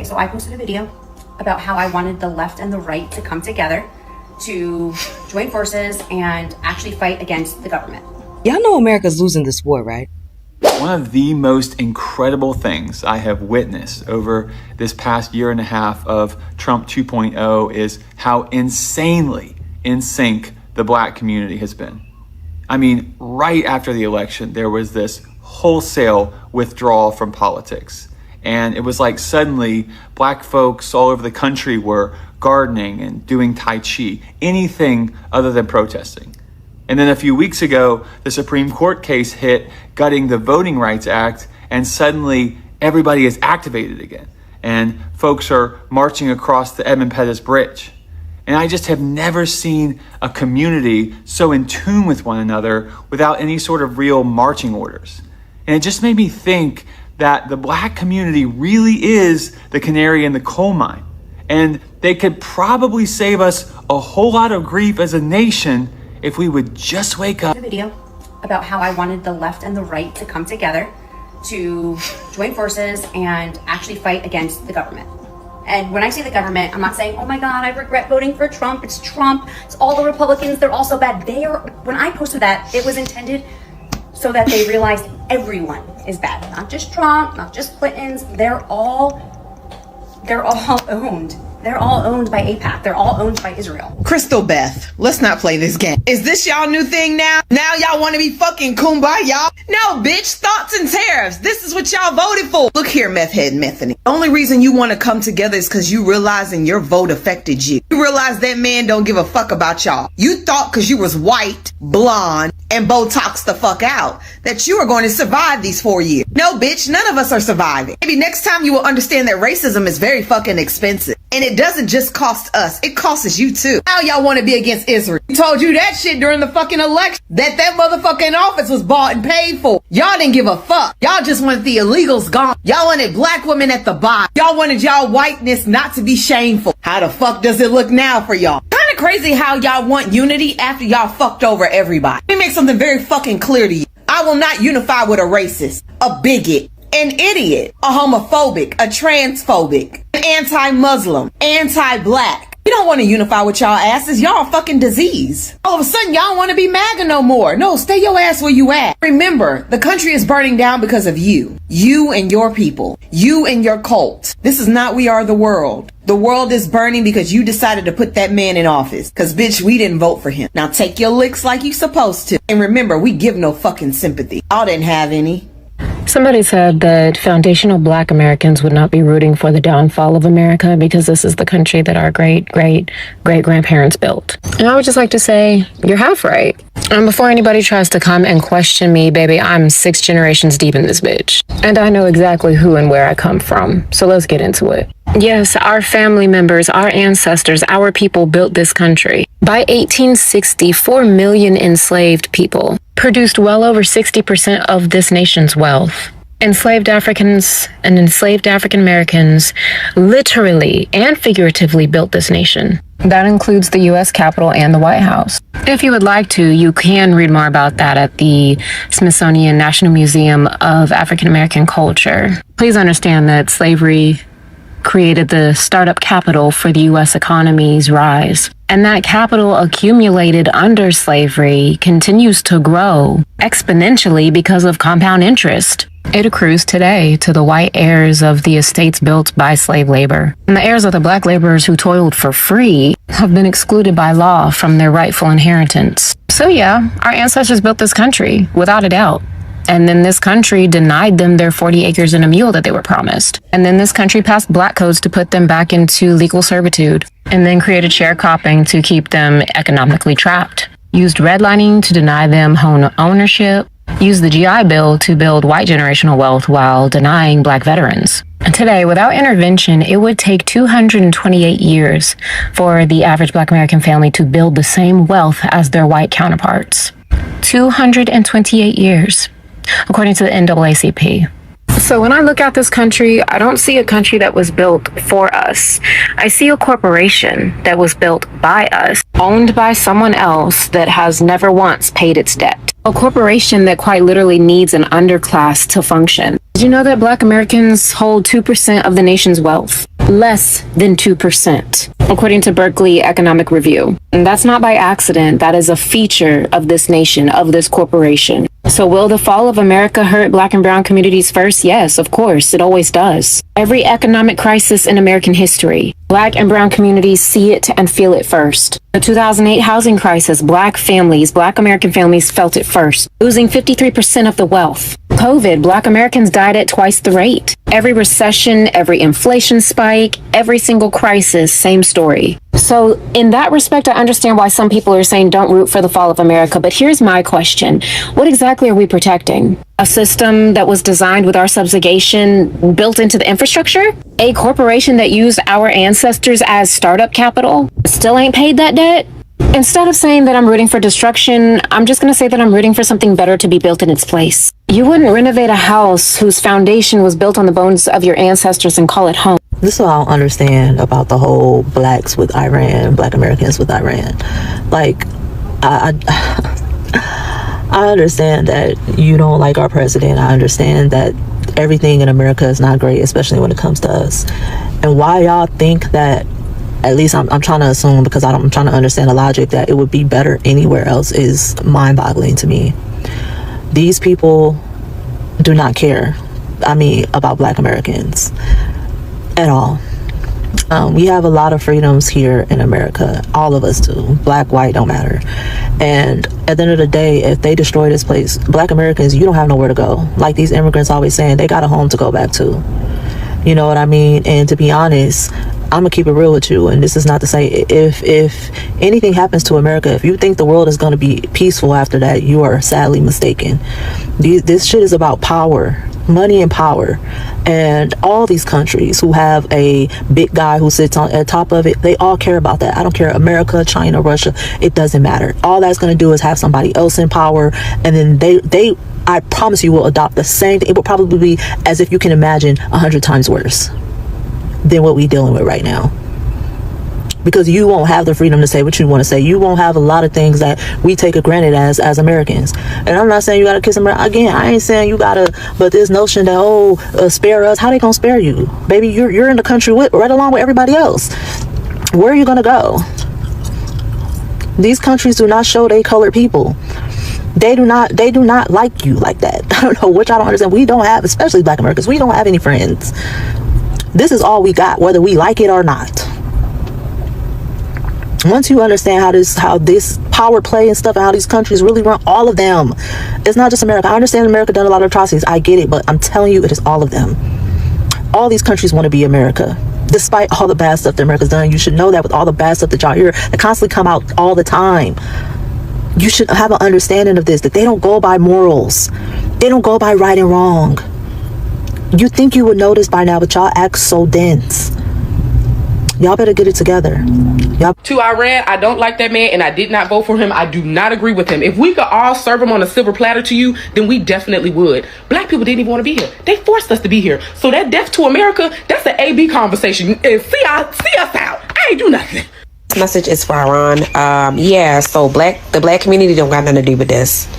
so I posted a video about how I wanted the left and the right to come together to join forces and actually fight against the government. Y'all know America's losing this war, right? One of the most incredible things I have witnessed over this past year and a half of Trump 2.0 is how insanely in sync the Black community has been. I mean, right after the election, there was this wholesale withdrawal from politics. And it was like suddenly Black folks all over the country were gardening and doing Tai Chi, anything other than protesting. And then a few weeks ago, the Supreme Court case hit, gutting the Voting Rights Act, and suddenly everybody is activated again. And folks are marching across the Edmund Pettus Bridge. And I just have never seen a community so in tune with one another without any sort of real marching orders. And it just made me think that the Black community really is the canary in the coal mine. And they could probably save us a whole lot of grief as a nation if we would just wake up. A video about how I wanted the left and the right to come together to join forces and actually fight against the government. And when I say the government, I'm not saying, oh my God, I regret voting for Trump. It's all the Republicans, they're all so bad. When I posted that, it was intended so that they realized everyone is bad. Not just Trump, not just Clintons, they're all owned. They're all owned by AIPAC. They're all owned by Israel. Crystal Beth, let's not play this game. Is this y'all new thing now? Now y'all want to be fucking kumbaya? No, bitch, thoughts and tariffs. This is what y'all voted for. Look here, meth head Methany. The only reason you want to come together is because you realizing your vote affected you. You realize that man don't give a fuck about y'all. You thought because you was white, blonde, and Botox the fuck out that you are going to survive these 4 years. No, bitch, none of us are surviving. Maybe next time you will understand that racism is very fucking expensive. And it doesn't just cost us, it costs you too. Now y'all want to be against Israel. We told you that shit during the fucking election, that motherfucking office was bought and paid for. Y'all didn't give a fuck. Y'all just wanted the illegals gone. Y'all wanted Black women at the bottom. Y'all wanted y'all whiteness not to be shameful. How the fuck does it look now for y'all? Kind of crazy how y'all want unity after y'all fucked over everybody. Let me make something very fucking clear to you. I will not unify with a racist, a bigot, an idiot, a homophobic, a transphobic, an anti-Muslim, anti-Black. We don't want to unify with y'all asses. Y'all fucking disease. All of a sudden, y'all want to be MAGA no more. No, stay your ass where you at. Remember, the country is burning down because of you. You and your people. You and your cult. This is not We Are the World. The world is burning because you decided to put that man in office. Cause bitch, we didn't vote for him. Now take your licks like you supposed to. And remember, we give no fucking sympathy. Y'all didn't have any. Somebody said that foundational Black Americans would not be rooting for the downfall of America because this is the country that our great-great-great-grandparents built. And I would just like to say, you're half right. And before anybody tries to come and question me, baby, I'm 6 generations deep in this bitch. And I know exactly who and where I come from. So let's get into it. Yes, our family members, our ancestors, our people built this country. By 1860, 4 million enslaved people produced well over 60% of this nation's wealth. Enslaved Africans and enslaved African Americans literally and figuratively built this nation. That includes the U.S. Capitol and the White House. If you would like to, you can read more about that at the Smithsonian National Museum of African American Culture. Please understand that slavery created the startup capital for the U.S. economy's rise. And that capital accumulated under slavery continues to grow exponentially because of compound interest. It accrues today to the white heirs of the estates built by slave labor. And the heirs of the Black laborers who toiled for free have been excluded by law from their rightful inheritance. So yeah, our ancestors built this country, without a doubt. And then this country denied them their 40 acres and a mule that they were promised. And then this country passed black codes to put them back into legal servitude. And then created sharecropping to keep them economically trapped. Used redlining to deny them home ownership. Used the GI Bill to build white generational wealth while denying Black veterans. And today, without intervention, it would take 228 years for the average Black American family to build the same wealth as their white counterparts. 228 years. According to the NAACP. So when I look at this country, I don't see a country that was built for us. I see a corporation that was built by us, owned by someone else that has never once paid its debt. A corporation that quite literally needs an underclass to function. Did you know that Black Americans hold 2% of the nation's wealth? Less than 2%, according to Berkeley Economic Review. And that's not by accident. That is a feature of this nation, of this corporation. So will the fall of America hurt Black and brown communities first? Yes, of course. It always does. Every economic crisis in American history, Black and brown communities see it and feel it first. The 2008 housing crisis, Black American families felt it first, losing 53% of the wealth. COVID, Black Americans died at twice the rate. Every recession, every inflation spike, every single crisis, same story. So in that respect, I understand why some people are saying don't root for the fall of America. But here's my question. What exactly are we protecting? A system that was designed with our subjugation built into the infrastructure? A corporation that used our ancestors as startup capital? Still ain't paid that debt? Instead of saying that I'm rooting for destruction, I'm just going to say that I'm rooting for something better to be built in its place. You wouldn't renovate a house whose foundation was built on the bones of your ancestors and call it home. This is what I don't understand about the whole blacks with Iran, Black Americans with Iran. Like, I understand that you don't like our president. I understand that everything in America is not great, especially when it comes to us. And why y'all think that, at least I'm trying to assume, because I'm trying to understand the logic, that it would be better anywhere else is mind-boggling to me. These people do not care, about Black Americans at all. We have a lot of freedoms here in America. All of us do. Black, white, don't matter. And at the end of the day, if they destroy this place, Black Americans, you don't have nowhere to go. Like these immigrants always saying, they got a home to go back to. You know what I mean? And to be honest, I'm gonna keep it real with you, and this is not to say if anything happens to America, if you think the world is gonna be peaceful after that, you are sadly mistaken. This shit is about power, money and power, and all these countries who have a big guy who sits at top of it, they all care about that. I don't care, America, China, Russia, it doesn't matter. All that's gonna do is have somebody else in power, and then they I promise you will adopt the same thing. It will probably be, as if you can imagine, 100 times worse than what we're dealing with right now, because you won't have the freedom to say what you want to say. You won't have a lot of things that we take for granted as Americans. And I'm not saying you gotta kiss America. Again, I ain't saying you gotta, but this notion that spare us, how they gonna spare you, baby? You're in the country right along with everybody else. Where are you gonna go? These countries do not show they colored people. They do not like you like that. I don't know what y'all don't understand. We don't have, especially Black Americans, we don't have any friends. This is all we got, whether we like it or not. Once you understand how this power play and stuff, and how these countries really run, all of them. It's not just America. I understand America done a lot of atrocities. I get it, but I'm telling you, it is all of them. All these countries want to be America. Despite all the bad stuff that America's done, you should know that with all the bad stuff that y'all hear, that constantly come out all the time. You should have an understanding of this, that they don't go by morals. They don't go by right and wrong. You think you would know this by now, but y'all act so dense. Y'all better get it together. To Iran, I don't like that man, and I did not vote for him. I do not agree with him. If we could all serve him on a silver platter to you, then we definitely would. Black people didn't even want to be here. They forced us to be here. So that death to America, that's an AB conversation. And see us out. I ain't do nothing. This message is for Iran. So the black community don't got nothing to do with this.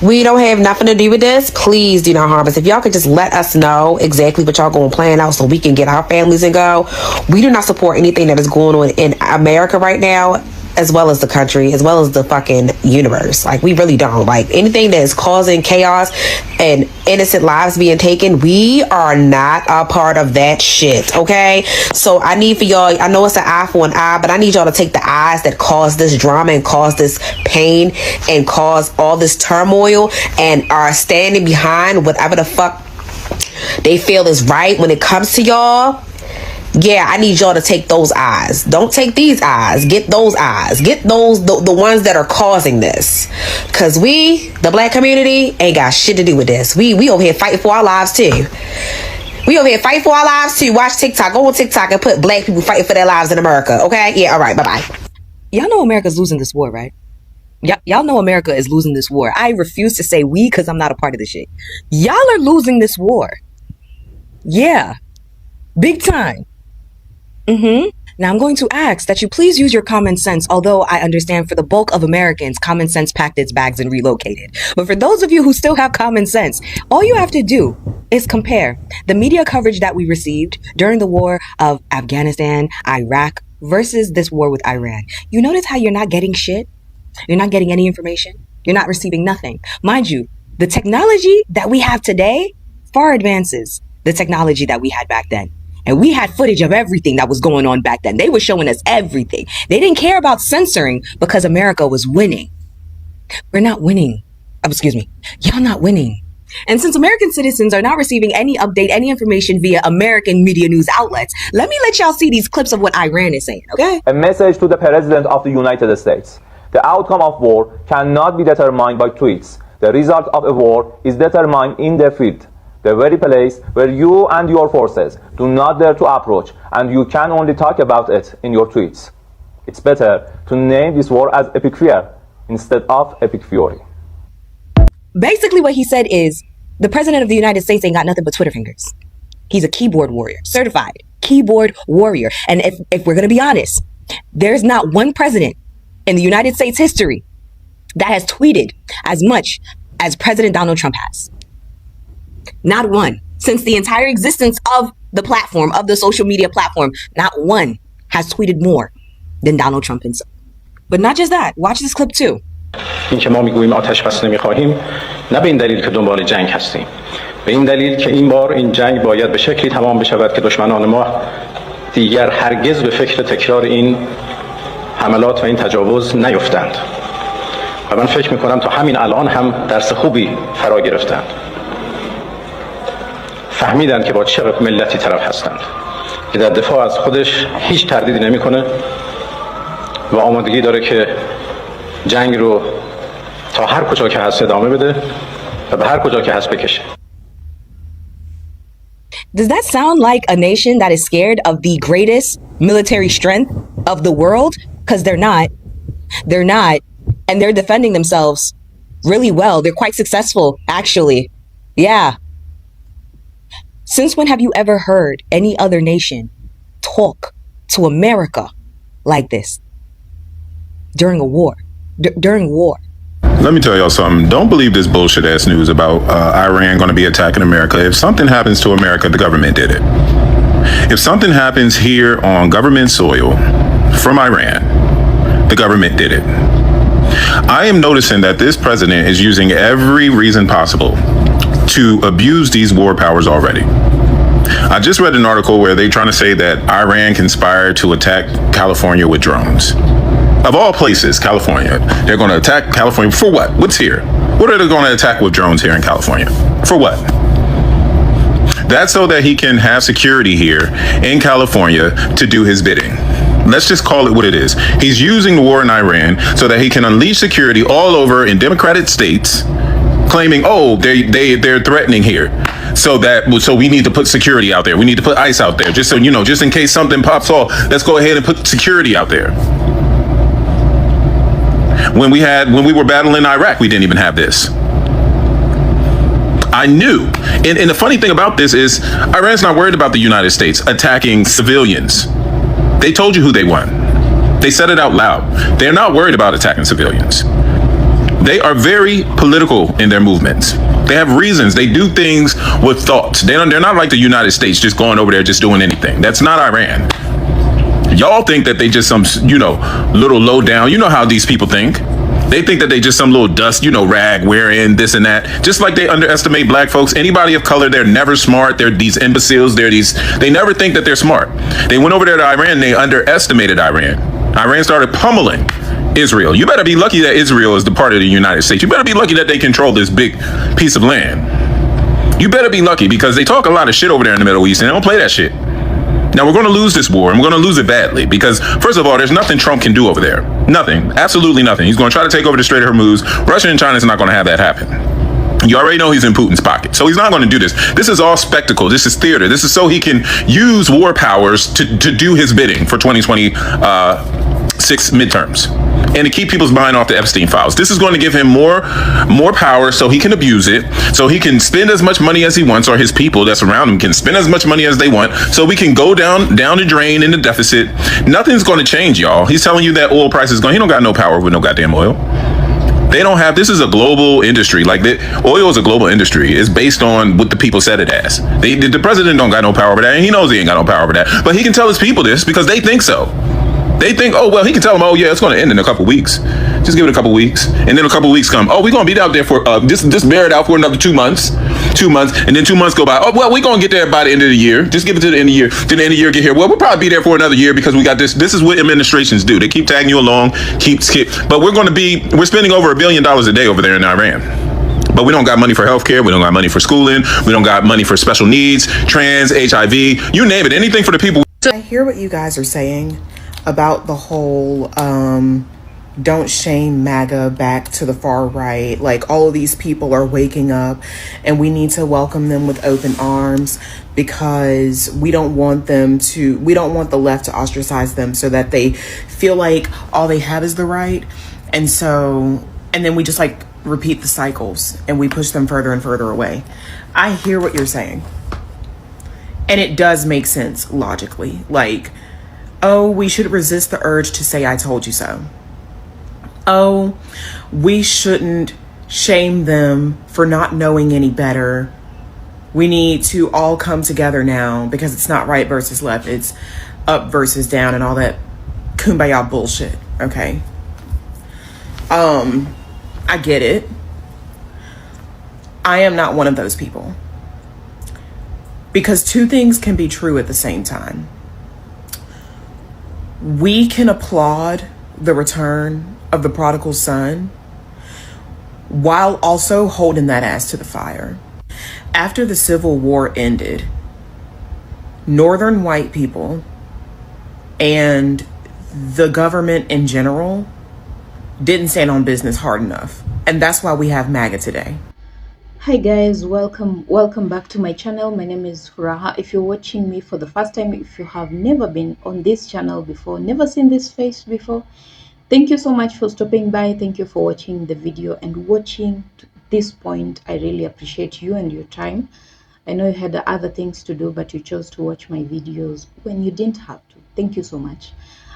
We don't have nothing to do with this. Please do not harm us. If y'all could just let us know exactly what y'all going to plan out so we can get our families and go. We do not support anything that is going on in America right now, as well as the country, as well as the fucking universe. Like, we really don't. Like, anything that is causing chaos and innocent lives being taken, we are not a part of that shit, okay? So I need for y'all, I know it's an eye for an eye, but I need y'all to take the eyes that cause this drama and cause this pain and cause all this turmoil and are standing behind whatever the fuck they feel is right when it comes to y'all. Yeah, I need y'all to take those eyes. Don't take these eyes. Get those eyes. Get those, the ones that are causing this. Because we, the black community, ain't got shit to do with this. We over here fighting for our lives too. We over here fighting for our lives too. Watch TikTok. Go on TikTok and put black people fighting for their lives in America. Okay? Yeah, all right. Bye-bye. Y'all know America's losing this war, right? Y'all know America is losing this war. I refuse to say we because I'm not a part of this shit. Y'all are losing this war. Yeah. Big time. Now, I'm going to ask that you please use your common sense, although I understand for the bulk of Americans, common sense packed its bags and relocated. But for those of you who still have common sense, all you have to do is compare the media coverage that we received during the war of Afghanistan, Iraq, versus this war with Iran. You notice how you're not getting shit? You're not getting any information? You're not receiving nothing. Mind you, the technology that we have today far advances the technology that we had back then. And we had footage of everything that was going on back then. They were showing us everything. They didn't care about censoring because America was winning. We're not winning. Oh, excuse me. Y'all not winning. And since American citizens are not receiving any update, any information via American media news outlets, let me let y'all see these clips of what Iran is saying, okay? A message to the President of the United States. The outcome of war cannot be determined by tweets. The result of a war is determined in the field. The very place where you and your forces do not dare to approach, and you can only talk about it in your tweets. It's better to name this war as Epic Fear instead of Epic Fury. Basically what he said is, the President of the United States ain't got nothing but Twitter fingers. He's a keyboard warrior, certified keyboard warrior. And if we're going to be honest, there's not one president in the United States history that has tweeted as much as President Donald Trump has. Not one. Since the entire existence of the platform, of the social media platform, not one has tweeted more than Donald Trump himself. But not just that. Watch this clip too. این که ما میگوییم آتش بس نمیخواهیم نه به این دلیل که دنبال جنگ هستیم، به این دلیل که این بار این جنگ باید به شکلی تمام بشود که دشمنان ما دیگر هرگز به فکر تکرار این حملات و این تجاوز نیفتند. و من فکر میکنم تا همین الان هم درس خوبی فرا گرفتند. فهمیدن که با چه ملتی طرف هستند که در دفاع از خودش هیچ تردیدی نمیکنه و آمادگی داره که جنگ رو تا هر کجا که هست ادامه بده و به هر کجا که هست بکشه. Does that sound like a nation that is scared of the greatest military strength of the world? Because they're not. They're not. And they're defending themselves really well. They're quite successful, actually. Yeah. Since when have you ever heard any other nation talk to America like this? During a war. During war. Let me tell y'all something. Don't believe this bullshit ass news about Iran going to be attacking America. If something happens to America, the government did it. If something happens here on government soil from Iran, the government did it. I am noticing that this president is using every reason possible to abuse these war powers already. I just read an article where they're trying to say that Iran conspired to attack California with drones. Of all places, California. They're going to attack California for what? What's here? What are they going to attack with drones here in California? For what? That's so that he can have security here in California to do his bidding. Let's just call it what it is. He's using the war in Iran so that he can unleash security all over in democratic states, claiming, oh, they're threatening here. So we need to put security out there. We need to put ICE out there. Just so you know, just in case something pops off, let's go ahead and put security out there. When we were battling Iraq, we didn't even have this. I knew. And the funny thing about this is Iran's not worried about the United States attacking civilians. They told you who they want. They said it out loud. They're not worried about attacking civilians. They are very political in their movements. They have reasons. They do things with thoughts. They're not like the United States just going over there just doing anything. That's not Iran. Y'all think that they just some, little low down. You know how these people think. They think that they just some little dust, rag wearing this and that. Just like they underestimate black folks. Anybody of color, they're never smart. They're these imbeciles. They never think that they're smart. They went over there to Iran. They underestimated Iran. Iran started pummeling Israel. You better be lucky that Israel is the part of the United States. You better be lucky that they control this big piece of land. You better be lucky because they talk a lot of shit over there in the Middle East and they don't play that shit. Now, we're going to lose this war, and we're going to lose it badly because, first of all, there's nothing Trump can do over there. Nothing. Absolutely nothing. He's going to try to take over the Strait of Hormuz. Russia and China is not going to have that happen. You already know he's in Putin's pocket, so he's not going to do this. This is all spectacle. This is theater. This is so he can use war powers to do his bidding for 2026 midterms. and to keep people's mind off the Epstein files. This is going to give him more power so he can abuse it, so he can spend as much money as he wants, or his people that's around him can spend as much money as they want, so we can go down the drain in the deficit. Nothing's going to change, y'all. He's telling you that oil price is going. He don't got no power with no goddamn oil. They don't have, this is a global industry. Like, oil is a global industry. It's based on what the people said it as. The president don't got no power over that, and he knows he ain't got no power over that. But he can tell his people this because they think so. They think, oh, well, he can tell them, oh, yeah, it's going to end in a couple weeks. Just give it a couple weeks. And then a couple weeks come, oh, we're going to be out there for, just bear it out for another 2 months. 2 months. And then 2 months go by. Oh, well, we're going to get there by the end of the year. Just give it to the end of the year. Then the end of the year get here. Well, we'll probably be there for another year because we got this. This is what administrations do. They keep tagging you along, but we're spending over $1 billion a day over there in Iran. But we don't got money for healthcare. We don't got money for schooling. We don't got money for special needs, trans, HIV, you name it, anything for the people. I hear what you guys are saying about the whole don't shame MAGA back to the far right. Like, all of these people are waking up and we need to welcome them with open arms because we don't want the left to ostracize them so that they feel like all they have is the right. And then we just like repeat the cycles and we push them further and further away. I hear what you're saying. And it does make sense logically. Like, oh, we should resist the urge to say, I told you so. Oh, we shouldn't shame them for not knowing any better. We need to all come together now because it's not right versus left. It's up versus down and all that kumbaya bullshit. Okay. I get it. I am not one of those people. Because two things can be true at the same time. We can applaud the return of the prodigal son while also holding that ass to the fire. After the Civil War ended, Northern white people and the government in general didn't stand on business hard enough. And that's why we have MAGA today. Hi guys, welcome back to my channel. My name is Furaha. If you're watching me for the first time, if you have never been on this channel before, never seen this face before, thank you so much for stopping by. Thank you for watching the video and watching to this point. I really appreciate you and your time. I know you had other things to do, but you chose to watch my videos when you didn't have to. Thank you so much.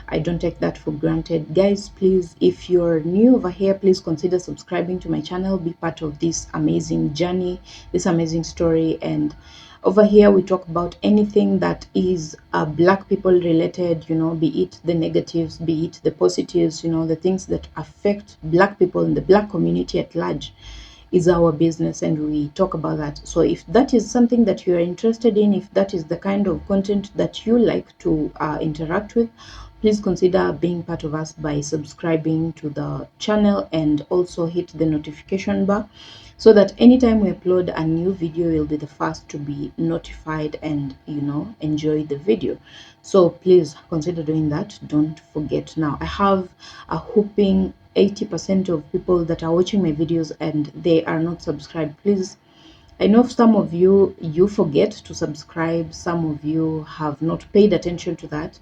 I don't take that for granted. Guys, please, if you're new over here, please consider subscribing to my channel. Be part of this amazing journey, this amazing story. And over here, we talk about anything that is Black people related, you know, be it the negatives, be it the positives, you know, the things that affect Black people in the Black community at large is our business, and we talk about that. So if that is something that you are interested in, if that is the kind of content that you like to interact with, please consider being part of us by subscribing to the channel and also hit the notification bar so that anytime we upload a new video, you'll be the first to be notified and, you know, enjoy the video. So please consider doing that. Don't forget. Now, I have a whopping 80% of people that are watching my videos and they are not subscribed. Please, I know some of you forget to subscribe. Some of you have not paid attention to that.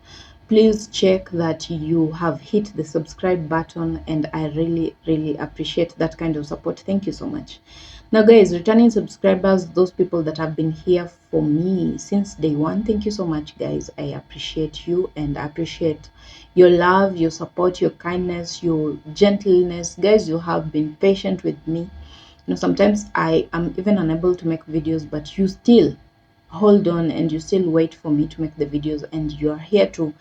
Please check that you have hit the subscribe button, and I really appreciate that kind of support. Thank you so much. Now guys, returning subscribers, those people that have been here for me since day one, thank you so much guys. I appreciate you and I appreciate your love, your support, your kindness, your gentleness. Guys, you have been patient with me. You know, sometimes I am even unable to make videos, but you still hold on and you still wait for me to make the videos, and you are here to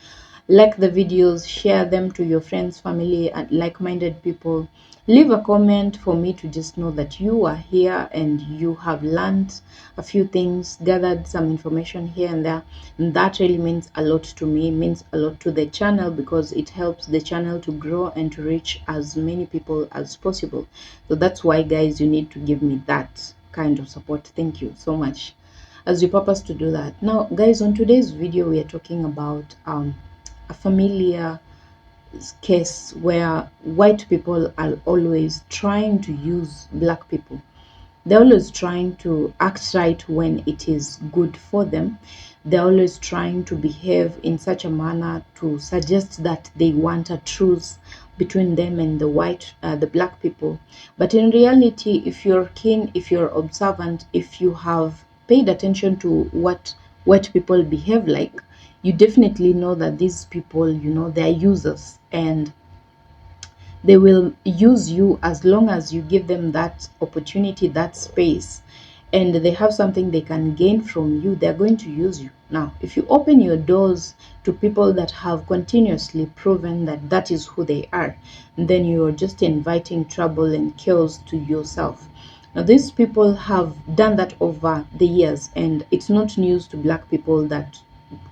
like the videos, share them to your friends, family, and like-minded people. Leave a comment for me to just know that you are here and you have learned a few things, gathered some information here and there, and that really means a lot to me, means a lot to the channel, because it helps the channel to grow and to reach as many people as possible. So that's why guys, you need to give me that kind of support. Thank you so much as you purpose to do that. Now guys, on today's video we are talking about a familiar case where white people are always trying to use Black people. They're always trying to act right when it is good for them, they're always trying to behave in such a manner to suggest that they want a truce between them and the black people. But in reality, if you're keen, if you're observant, if you have paid attention to what white people behave like, you definitely know that these people, they're users, and they will use you as long as you give them that opportunity, that space, and they have something they can gain from you. They're going to use you. Now, if you open your doors to people that have continuously proven that that is who they are, then you're just inviting trouble and chaos to yourself. Now, these people have done that over the years, and it's not news to black people that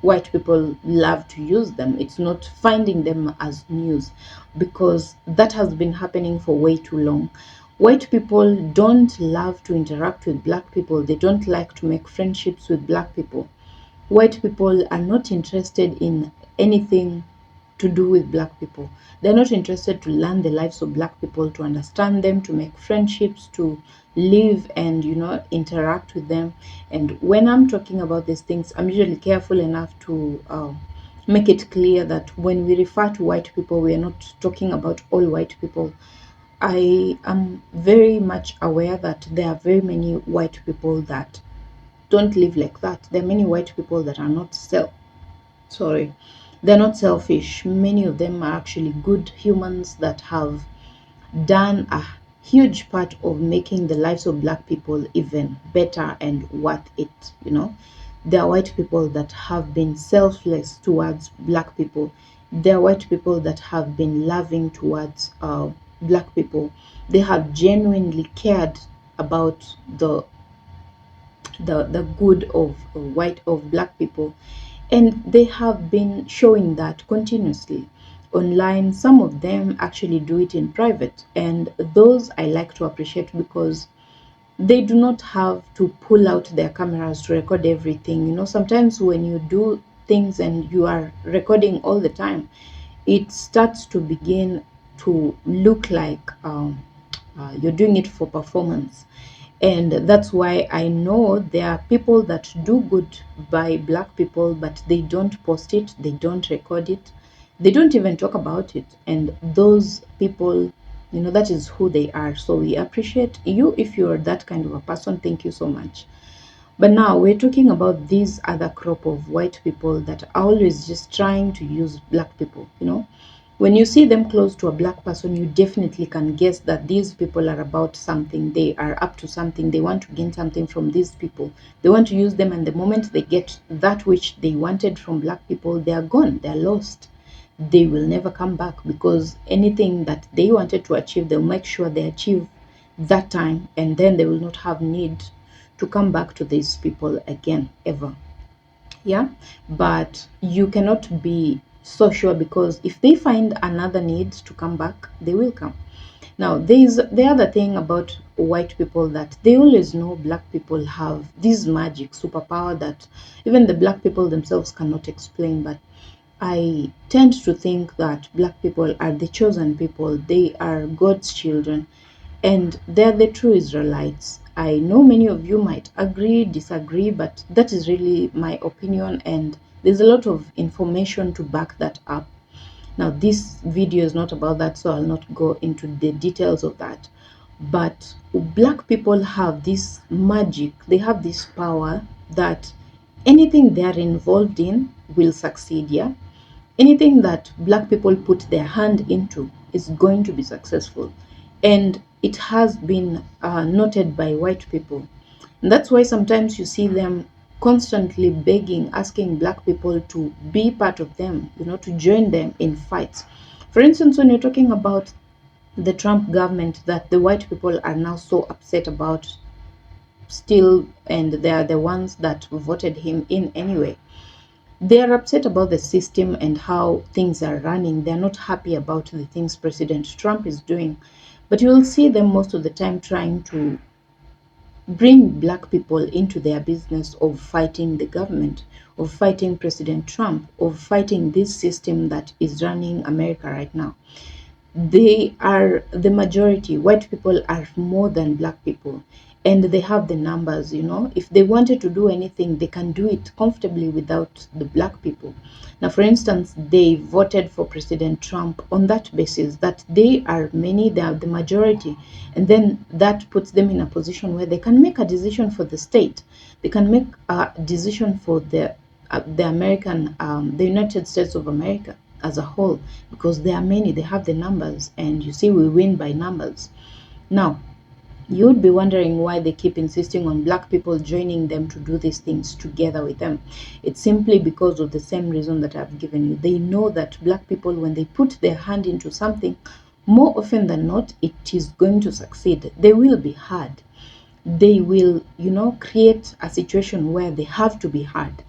white people love to use them. It's not finding them as news, because that has been happening for way too long. White people don't love to interact with black people. They don't like to make friendships with black people. White people are not interested in anything to do with black people. They're not interested to learn the lives of black people, to understand them, to make friendships, to live and interact with them. And when I'm talking about these things, I'm usually careful enough to make it clear that when we refer to white people, we are not talking about all white people. I am very much aware that there are very many white people that don't live like that. There are many white people that are not they're not selfish. Many of them are actually good humans that have done a huge part of making the lives of black people even better and worth it. There are white people that have been selfless towards black people. There are white people that have been loving towards black people. They have genuinely cared about the good of black people, and they have been showing that continuously online. Some of them actually do it in private, and those I like to appreciate, because they do not have to pull out their cameras to record everything. Sometimes when you do things and you are recording all the time, it starts to begin to look like you're doing it for performance. And that's why I know there are people that do good by black people, but they don't post it, they don't record it, they don't even talk about it. And those people, that is who they are. So we appreciate you. If you're that kind of a person, thank you so much. But now we're talking about these other crop of white people that are always just trying to use black people. When you see them close to a black person, you definitely can guess that these people are about something. They are up to something. They want to gain something from these people. They want to use them, and the moment they get that which they wanted from black people, they are gone. They are lost. They will never come back, because anything that they wanted to achieve, they'll make sure they achieve that time, and then they will not have need to come back to these people again, ever. Yeah, but you cannot be so sure, because if they find another need to come back, they will come. Now, there's the other thing about white people, that they always know black people have this magic superpower that even the black people themselves cannot explain. But I tend to think that black people are the chosen people. They are God's children, and they're the true Israelites. I know many of you might agree, disagree, but that is really my opinion, and there's a lot of information to back that up. Now, this video is not about that, so I'll not go into the details of that. But black people have this magic, they have this power that anything they are involved in will succeed. Yeah, anything that black people put their hand into is going to be successful, and it has been noted by white people. And that's why sometimes you see them constantly begging, asking black people to be part of them, to join them in fights. For instance, when you're talking about the Trump government that the white people are now so upset about still, and they are the ones that voted him in anyway. They are upset about the system and how things are running. They're not happy about the things President Trump is doing. But you will see them most of the time trying to bring black people into their business of fighting the government, of fighting President Trump, of fighting this system that is running America right now. They are the majority. White people are more than black people. and they have the numbers. You know, if they wanted to do anything, they can do it comfortably without the black people. Now, for instance, they voted for President Trump on that basis, that they are many, they are the majority, and then that puts them in a position where they can make a decision for the state. They can make a decision for the American, the United States of America as a whole, because there are many, they have the numbers, and you see, we win by numbers. Now, you would be wondering why they keep insisting on black people joining them to do these things together with them. It's simply because of the same reason that I've given you. They know that black people, when they put their hand into something, more often than not, it is going to succeed. They will be hard. They will, you know, create a situation where they have to be hard,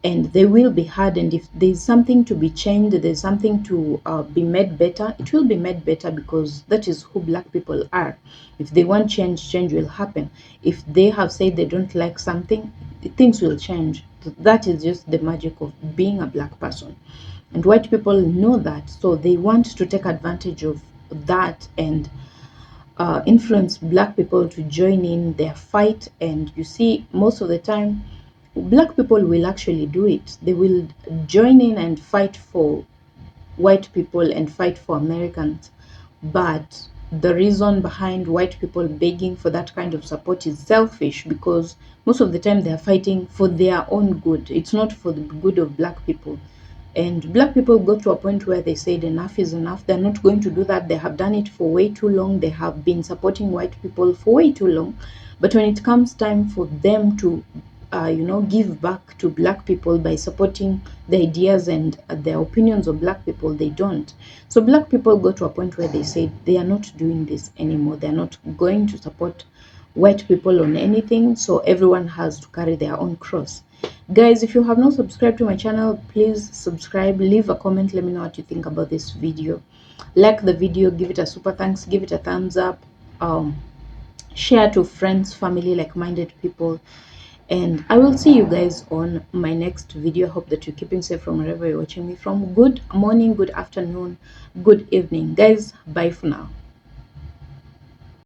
and they will be hard. And if there's something to be changed, there's something to be made better, it will be made better, because that is who black people are. If they want change, change will happen. If they have said they don't like something, things will change. That is just the magic of being a black person, and white people know that, so they want to take advantage of that and influence black people to join in their fight. And you see, most of the time, black people will actually do it. They will join in and fight for white people and fight for Americans. But the reason behind white people begging for that kind of support is selfish, because most of the time they are fighting for their own good. It's not for the good of black people. And black people go to a point where they said enough is enough. They're not going to do that. They have done it for way too long. They have been supporting white people for way too long. But when it comes time for them to, you know, give back to black people by supporting the ideas and the opinions of black people, they don't. So black people go to a point where they say they are not doing this anymore. They're not going to support white people on anything. So everyone has to carry their own cross. Guys, if you have not subscribed to my channel, please subscribe, leave a comment, let me know what you think about this video. Like the video, give it a super thanks, give it a thumbs up, share to friends, family, like-minded people, and I will see you guys on my next video. Hope that you're keeping safe from wherever you're watching me from. Good morning, good afternoon, good evening, guys. Bye for now.